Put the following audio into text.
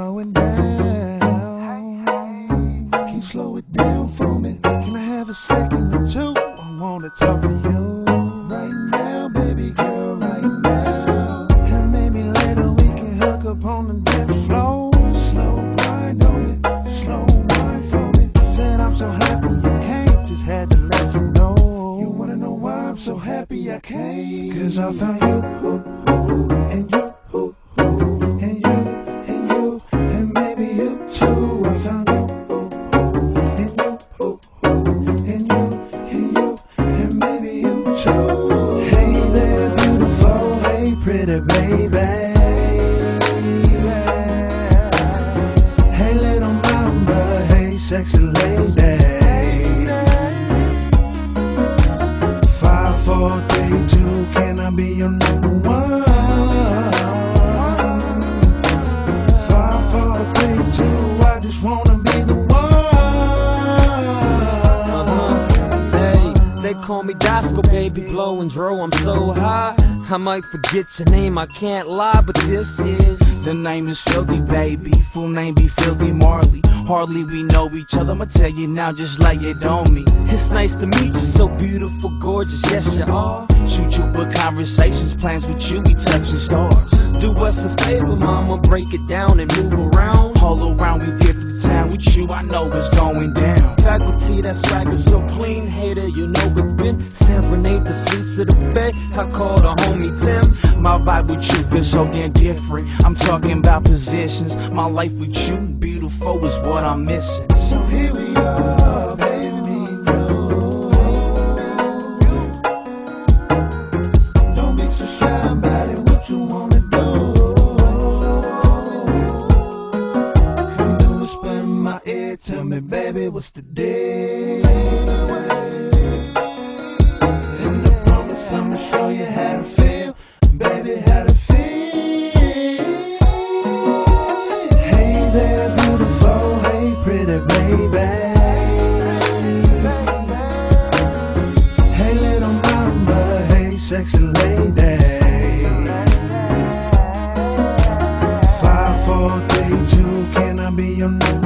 slowing down. Can you slow it down for me? Can I have a second or two? I wanna talk to you right now, baby girl, right now. And maybe later we can hook up on the dance floor. Slow wine on me, slow wine for me. Said I'm so happy I came, just had to let you know. You wanna know why I'm so happy I came? 'Cause I found you, and you, and you, and you, and maybe you too. I found you, and you, and you, and you, and maybe you too. Hey there, beautiful, hey pretty baby. Hey little mama, hey sexy lady. 5, 4, 3, 2, can I be your number one? 5, 4, 3, 2, I just wanna be the one. Hey, they call me Dasco, baby, blow and dro, I'm so high I might forget your name, I can't lie, but this is. The name is Filthy, baby. Full name be Filthy Marley. Hardly we know each other. I'ma tell you now, just lay it on me. It's nice to meet you, so beautiful, gorgeous, yes you are. Shoot you with conversations, plans with you, we touching stars. Do us a favor, mama, break it down and move around. All around, we get to town with you, I know it's going down. Faculty, that swagger so clean, hater, you know it's been. Serenade the streets of the bay, I call the homie Tim. My vibe with you feels so damn different. I'm talking about positions, my life with you, beautiful is what I'm missing. So here we are, baby, me and you. Don't be so shy about it, what you wanna do? Come to whisper in my ear, tell me, baby, what's the deal? And I promise I'ma show you how to feel, baby, how to feel. Hey there, beautiful, hey pretty baby. Hey little mama, hey sexy lady. 5, 4, 3, 2, can I be your number